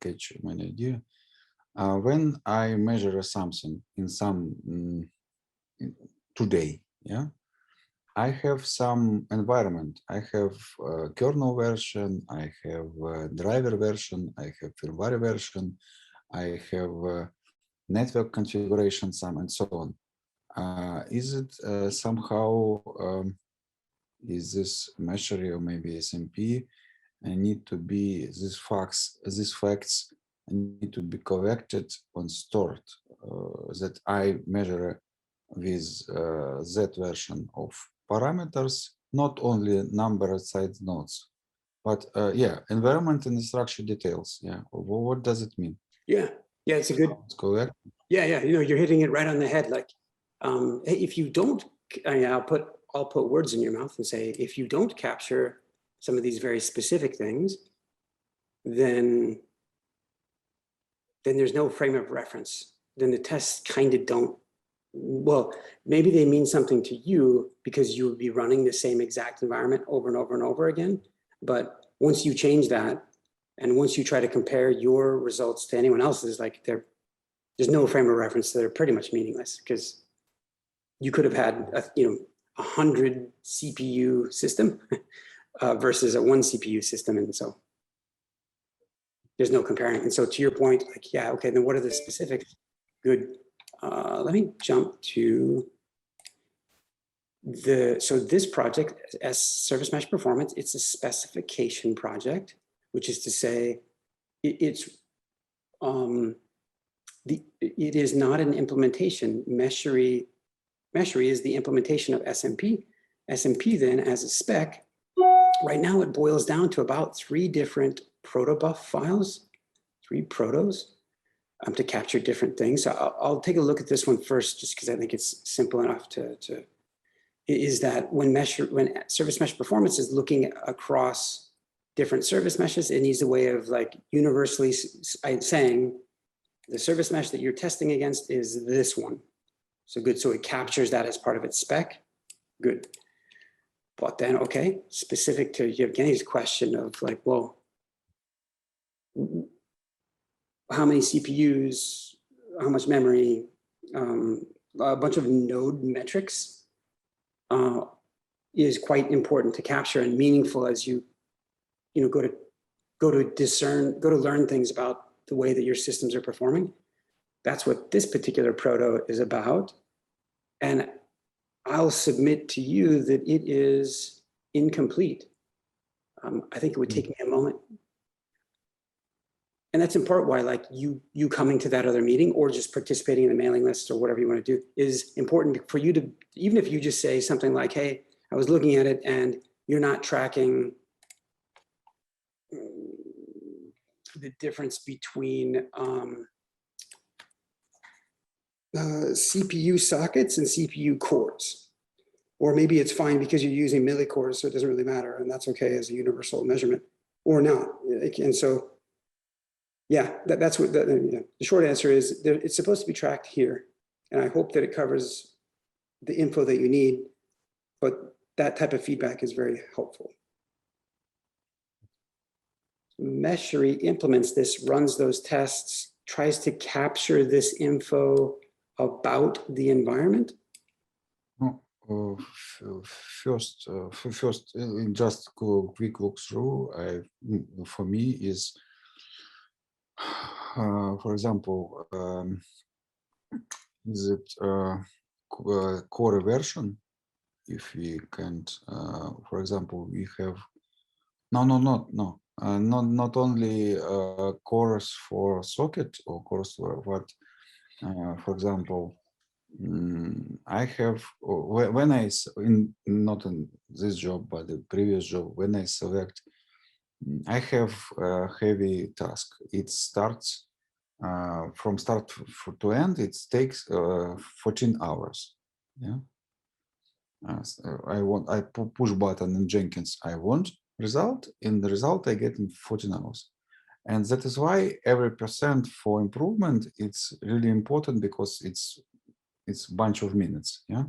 catch my idea. When I measure something in some today, yeah, I have some environment. I have kernel version, I have driver version, I have firmware version, I have network configuration, some and so on. Is it somehow, is this Meshery or maybe SMP need to be, these facts need to be collected and stored, that I measure with that version of parameters, not only number side nodes, but yeah, environment and structure details. Yeah, what does it mean? Yeah, it's a good. It's correct. Yeah, you're hitting it right on the head. Like, if you don't, I'll put words in your mouth and say, if you don't capture some of these very specific things, then there's no frame of reference. Then the tests kind of don't, well, maybe they mean something to you because you would be running the same exact environment over and over and over again. But once you change that, and once you try to compare your results to anyone else's, like there's no frame of reference, so they're pretty much meaningless, because you could have had 100 CPU system versus a 1 CPU system, and so there's no comparing. And so to your point, like, yeah, okay, then what are the specifics? Good. Let me jump to so this project as Service Mesh Performance, it's a specification project, which is to say, it's it is not an implementation. Meshery is the implementation of SMP. SMP then as a spec, right now it boils down to about 3 different protobuf files, 3 protos to capture different things. So I'll take a look at this one first, just because I think it's simple enough to is that when service mesh performance is looking across different service meshes, it needs a way of like universally saying the service mesh that you're testing against is this one. So good, so it captures that as part of its spec, good. But then, okay, specific to Yevgeny's question of like, well, how many CPUs, how much memory, a bunch of node metrics is quite important to capture and meaningful as you go to learn things about the way that your systems are performing. That's what this particular proto is about. And I'll submit to you that it is incomplete. I think it would take me a moment. And that's in part why like you coming to that other meeting or just participating in the mailing list or whatever you want to do is important for you to, even if you just say something like, hey, I was looking at it and you're not tracking the difference between CPU sockets and CPU cores. Or maybe it's fine because you're using millicores, so it doesn't really matter, and that's okay as a universal measurement, or not. And so, yeah, that's what the short answer is. It's supposed to be tracked here, and I hope that it covers the info that you need, but that type of feedback is very helpful. Meshery implements this, runs those tests, tries to capture this info about the environment. First, just quick look through. For me is, for example, is it core version? If we can't, for example, we have not only cores for socket or cores for what, for example. I have when I not in this job but the previous job, when I select, I have a heavy task. It starts from start to end. It takes 14 hours. Yeah. I push button in Jenkins. I want result. In the result, I get in 14 hours. And that is why every % for improvement, it's really important because it's a bunch of minutes. Yeah.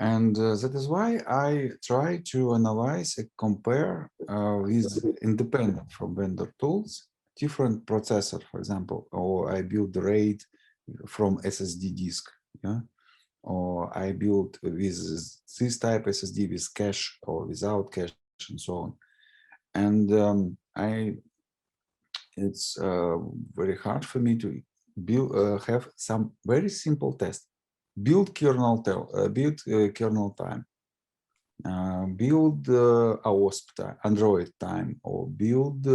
And that is why I try to analyze and compare with independent from vendor tools, different processor, for example, or I build the RAID from SSD disk. Yeah. Or I build with this type SSD with cache or without cache and so on. And it's very hard for me to build, have some very simple tests. Build kernel time, build AOSP time, Android time, or build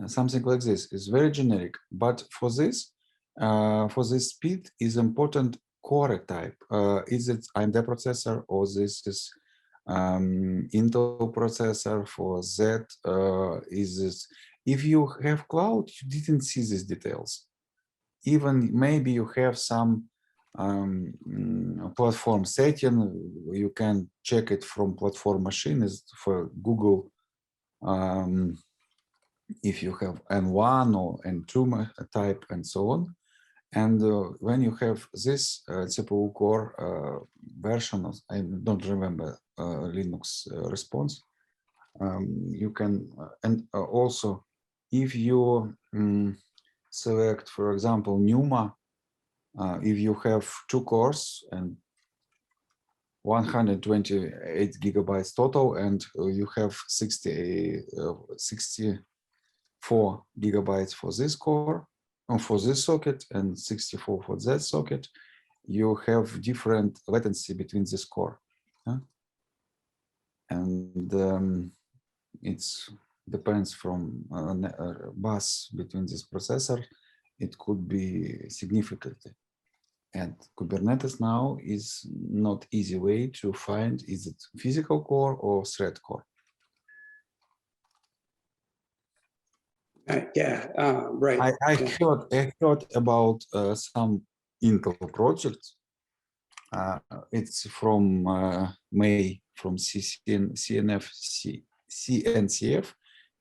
something like this. It's very generic, but for this speed is important core type. Is it AMD processor or this is Intel processor? For that, is this? If you have cloud, you didn't see these details. Even maybe you have some platform setting, you can check it from platform machines for Google. If you have N1 or N2 type and so on. And when you have this CPU core version of, I don't remember Linux response, you can, and also if you select, for example, NUMA, if you have 2 cores and 128 gigabytes total, and you have 64 gigabytes for this core, or for this socket, and 64 for that socket, you have different latency between this core. And it's depends from bus between this processor, it could be significantly. And Kubernetes now is not easy way to find, is it physical core or thread core? Yeah, right. I Yeah. heard about some Intel projects. It's from May from CNCF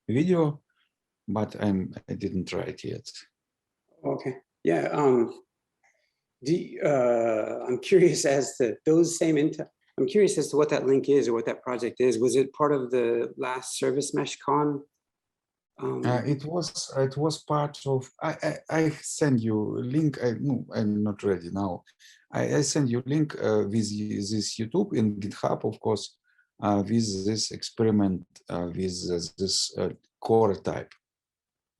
video, but I didn't try it yet. Okay. Yeah. I'm curious as to those same Intel. I'm curious as to what that link is or what that project is. Was it part of the last Service Mesh Con? It was part of. I send you a link. No, I'm not ready now. I send you link with this YouTube in GitHub, of course, with this experiment with this core type.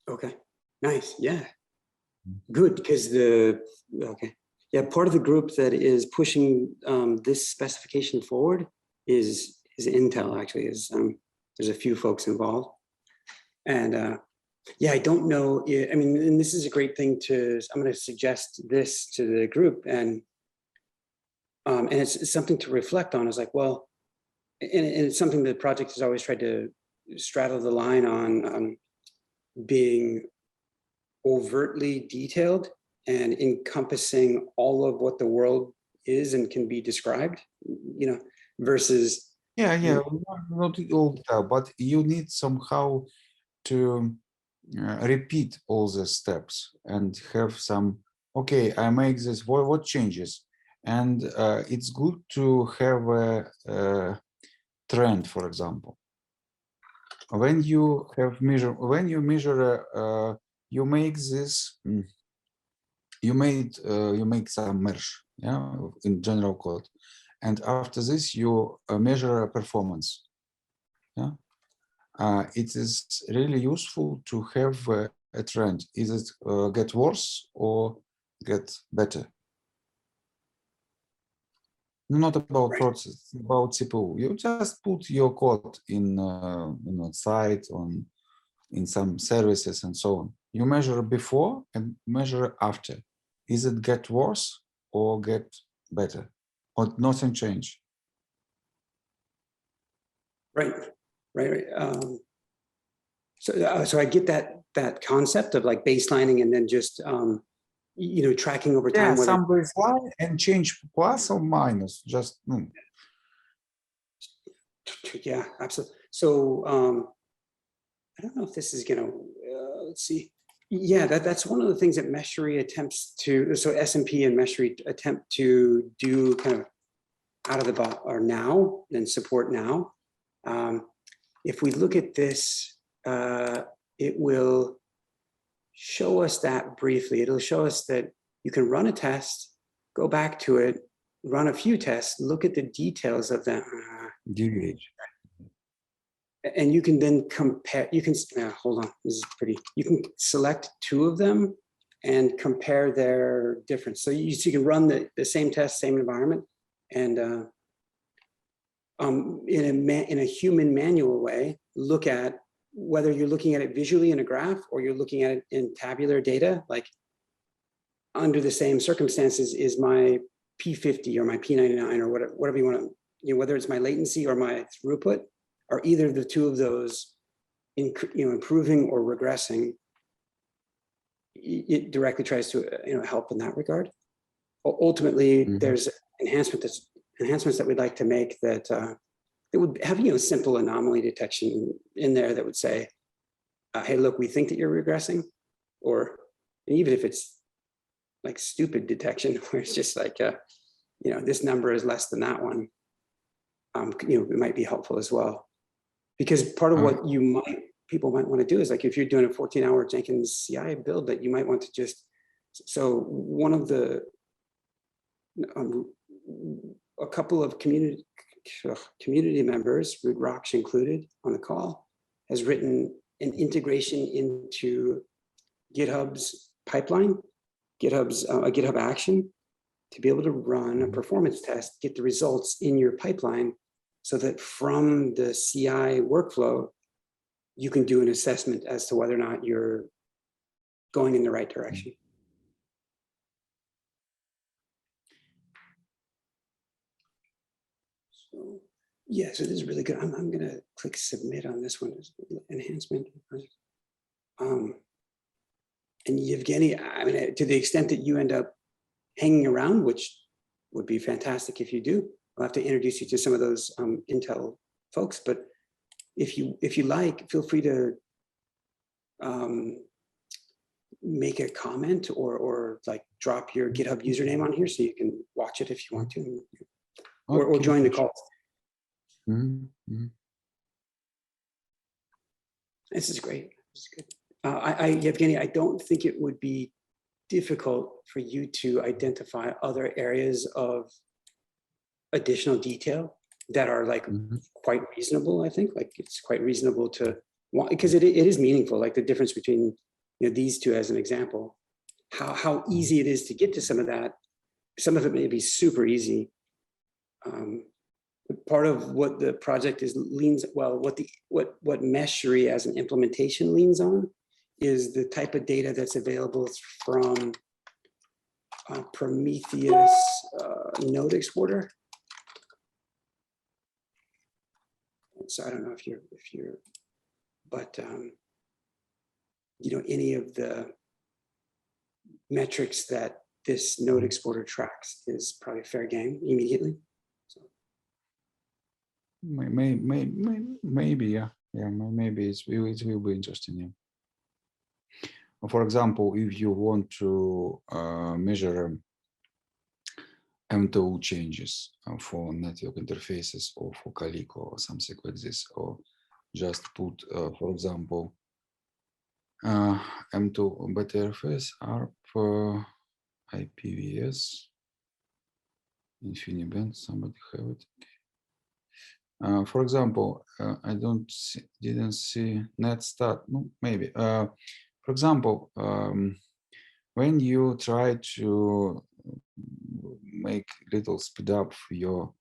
Okay. Nice. Yeah. Good, because yeah, part of the group that is pushing this specification forward is Intel. Actually, there's a few folks involved, and yeah, I don't know. I mean, and this is a great thing to. I'm going to suggest this to the group, and it's something to reflect on. Is like, well, and it's something the project has always tried to straddle the line on being overtly detailed and encompassing all of what the world is and can be described, versus Yeah, not all, but you need somehow to repeat all the steps and have some. Okay, I make this. What changes? And it's good to have a trend, for example. When you measure, you make this. You make some merge, yeah, in general code, and after this you measure performance. Yeah, it is really useful to have a trend. Is it get worse or get better? Not about process, about CPU. You just put your code in site in some services and so on. You measure before and measure after. Is it get worse or get better, or nothing change? Right. So I get that concept of like baselining and then just tracking over time. Yeah, some baseline and change plus or minus. Just Yeah, absolutely. So I don't know if this is gonna. Let's see. Yeah, that's one of the things that Meshery attempts to. So SMP and Meshery attempt to do kind of out of the box or now and support now. If we look at this, it will show us that briefly. It'll show us that you can run a test, go back to it, run a few tests, look at the details of that. And you can then compare, you can, hold on, this is pretty, you can select two of them and compare their difference. So you can run the same test, same environment, and in a human manual way, look at whether you're looking at it visually in a graph or you're looking at it in tabular data, like under the same circumstances is my P50 or my P99 or whatever you want to, whether it's my latency or my throughput, are either the two of those improving or regressing. It directly tries to help in that regard. Ultimately, there's enhancements that we'd like to make that it would have simple anomaly detection in there that would say, hey, look, we think that you're regressing, or even if it's like stupid detection where it's just like this number is less than that one, it might be helpful as well. Because part of what people might want to do is, like, if you're doing a 14-hour Jenkins CI build, that you might want to just, so one of the, a couple of community members, Rude Rocks included on the call, has written an integration into GitHub's pipeline, a GitHub action, to be able to run a performance test, get the results in your pipeline, so that from the CI workflow, you can do an assessment as to whether or not you're going in the right direction. So yeah, so this is really good. I'm gonna click submit on this one. Enhancement. And Yevgeny, I mean, to the extent that you end up hanging around, which would be fantastic if you do, I'll have to introduce you to some of those Intel folks. But if you like, feel free to make a comment or like drop your GitHub username on here so you can watch it if you want to, or join the call. This is great. This is good. Yevgeny, I don't think it would be difficult for you to identify other areas of additional detail that are like quite reasonable. I think like it's quite reasonable to want, because it is meaningful, like the difference between these two as an example, how easy it is to get to some of that. Some of it may be super easy. Part of what the project leans, well, what Meshery as an implementation leans on is the type of data that's available from Prometheus node exporter. So I don't know if you're, but any of the metrics that this node exporter tracks is probably fair game immediately. So. Maybe, yeah, maybe it will be interesting. Yeah. For example, if you want to measure M2 changes for network interfaces or for Calico or something like this, or just put, for example, M2 BTRFS, ARP, IPVS, InfiniBand, somebody have it. For example, I didn't see netstat. No, maybe. For example, when you try to make little speed up for your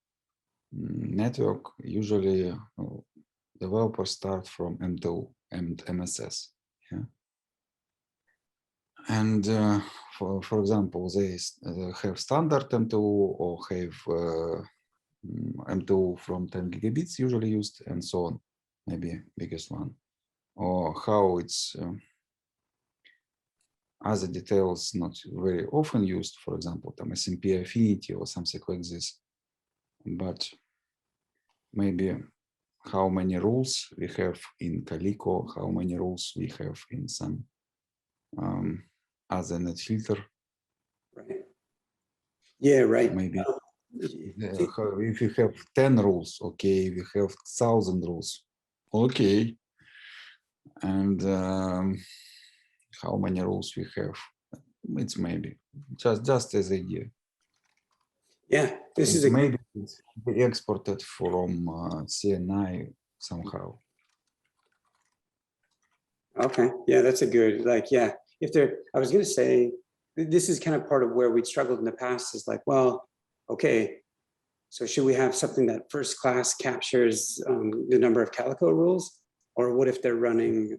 network, usually developers start from M2 and MSS. Yeah. And for example, they have standard M2 or have M2 from 10 gigabits usually used, and so on, maybe biggest one, or how it's other details not very often used, for example, SMP affinity or something like this, but maybe how many rules we have in Calico, how many rules we have in some other net filter. Right. Yeah, right. Maybe if you have 10 rules, okay, we have 1,000 rules, okay, and how many rules we have, it's maybe just as idea. Yeah, this is maybe it's exported from CNI somehow. Okay, yeah, that's a good, like, yeah, I was gonna say, this is kind of part of where we'd struggled in the past is like, well, okay, so should we have something that first class captures the number of Calico rules, or what if they're running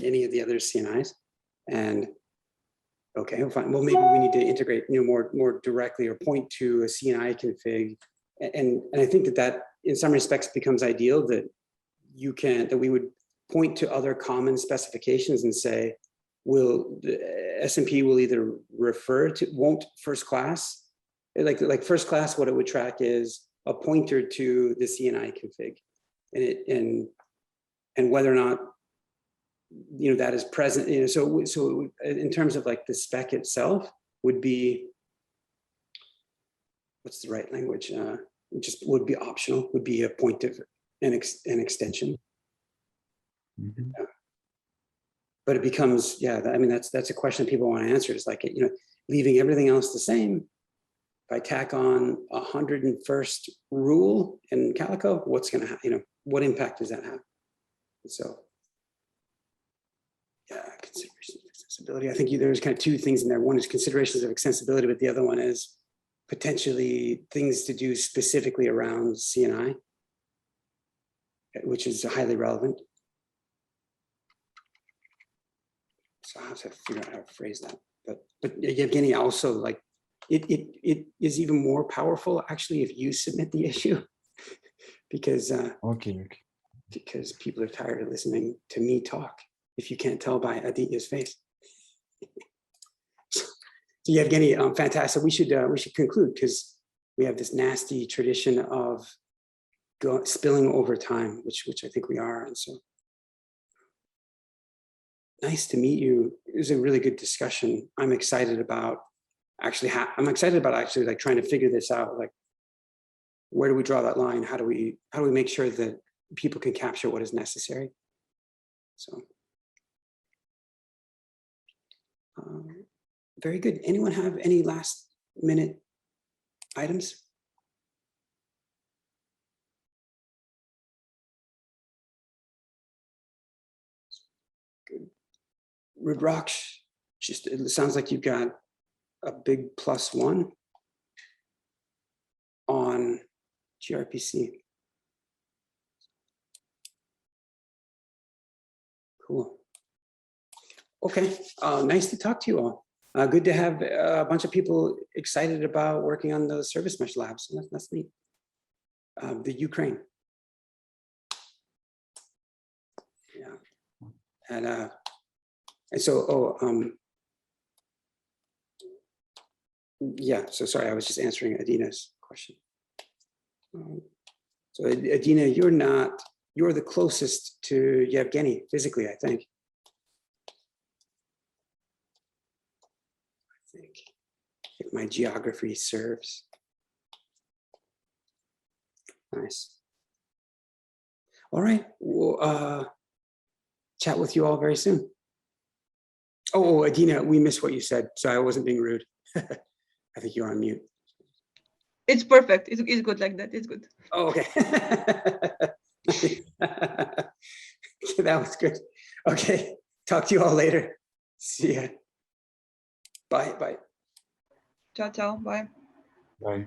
any of the other CNIs? And okay, fine. Well, maybe we need to integrate, more directly, or point to a CNI config, and I think that in some respects becomes ideal, that we would point to other common specifications and say, the SMP will either won't first class, like first class, what it would track is a pointer to the CNI config, and whether or not that is present. So in terms of like the spec itself would be, what's the right language? Just would be optional, would be a point of an extension. Mm-hmm. But it becomes, yeah, I mean, that's a question people want to answer, is like, leaving everything else the same. If I tack on 101st rule in Calico, what's going to happen? What impact does that have? And so, yeah, considerations of accessibility. I think there's kind of two things in there. One is considerations of accessibility, but the other one is potentially things to do specifically around CNI. which is highly relevant. So I have to figure out how to phrase that. But Yevgeny, also, like, it is even more powerful actually if you submit the issue, because Okay. because people are tired of listening to me talk, if you can't tell by Aditya's face. So Yevgeny, fantastic. We should conclude, because we have this nasty tradition of spilling over time, which I think we are. And so nice to meet you. It was a really good discussion. I'm excited about actually like trying to figure this out. Like, where do we draw that line? How do we make sure that people can capture what is necessary? So very good. Anyone have any last minute items? Good. Rudraksh, just, it sounds like you've got a big +1 on gRPC. Cool. Okay, nice to talk to you all. Good to have a bunch of people excited about working on the service mesh labs. That's neat. The Ukraine. Yeah. And so, yeah, so sorry, I was just answering Adina's question. So Adina, you're the closest to Yevgeny physically, I think. If my geography serves. Nice. All right, we'll chat with you all very soon. Oh, Adina, we missed what you said, so I wasn't being rude. I think you're on mute. It's perfect. It's good like that. It's good. Oh, okay. That was good. Okay, talk to you all later. See ya. Bye. Ciao, ciao. Bye. Bye.